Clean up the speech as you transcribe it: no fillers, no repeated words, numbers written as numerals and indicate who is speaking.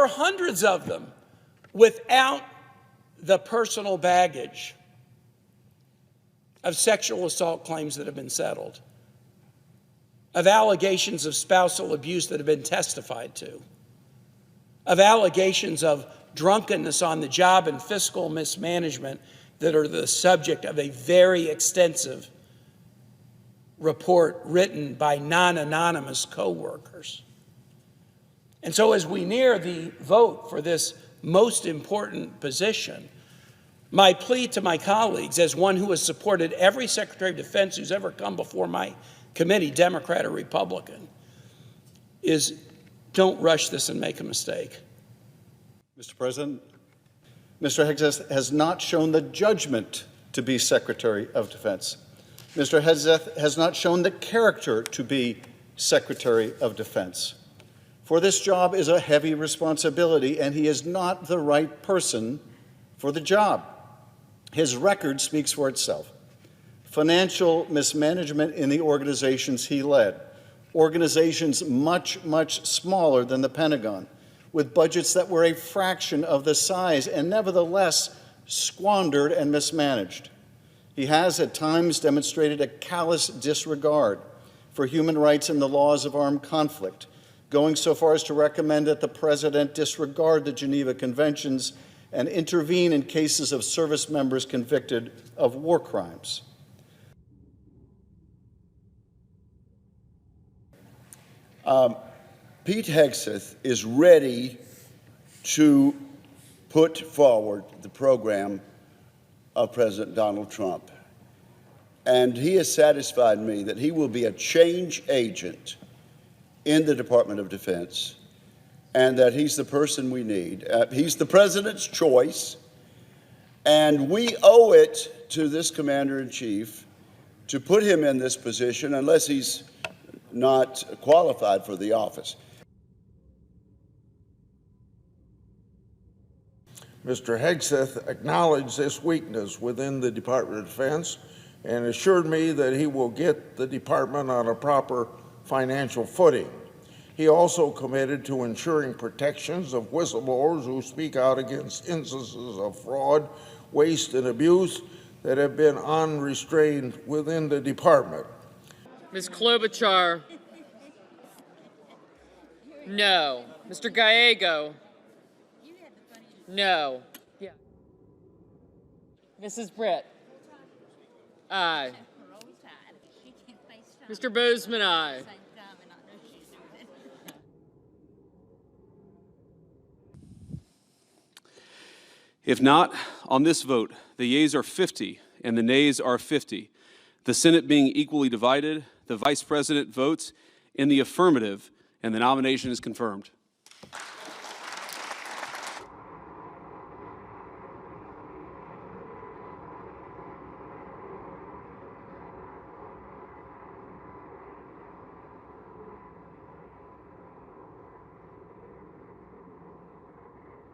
Speaker 1: are hundreds of them without the personal baggage of sexual assault claims that have been settled, of allegations of spousal abuse that have been testified to, of allegations of drunkenness on the job and fiscal mismanagement that are the subject of a very extensive report written by non-anonymous co-workers. And so as we near the vote for this most important position, my plea to my colleagues, as one who has supported every Secretary of Defense who's ever come before my committee, Democrat or Republican, is don't rush this and make a mistake.
Speaker 2: Mr. President, Mr. Hegseth has not shown the judgment to be Secretary of Defense. Mr. Hegseth has not shown the character to be Secretary of Defense. For this job is a heavy responsibility, and he is not the right person for the job. His record speaks for itself. Financial mismanagement in the organizations he led, organizations much, much smaller than the Pentagon, with budgets that were a fraction of the size and nevertheless squandered and mismanaged. He has at times demonstrated a callous disregard for human rights and the laws of armed conflict, going so far as to recommend that the President disregard the Geneva Conventions and intervene in cases of service members convicted of war crimes.
Speaker 3: Pete Hegseth is ready to put forward the program of President Donald Trump. And he has satisfied me that he will be a change agent in the Department of Defense and that he's the person we need. He's the President's choice, and we owe it to this Commander-in-Chief to put him in this position unless he's not qualified for the office.
Speaker 4: Mr. Hegseth acknowledged this weakness within the Department of Defense and assured me that he will get the department on a proper financial footing. He also committed to ensuring protections of whistleblowers who speak out against instances of fraud, waste, and abuse that have been unrestrained within the department.
Speaker 5: Ms. Klobuchar, no. Mr. Gallego, no. Yeah. Mrs. Britt, aye. Mr. Boozman, aye.
Speaker 6: If not, on this vote, the yeas are 50 and the nays are 50. The Senate being equally divided, the Vice President votes in the affirmative, and the nomination is confirmed.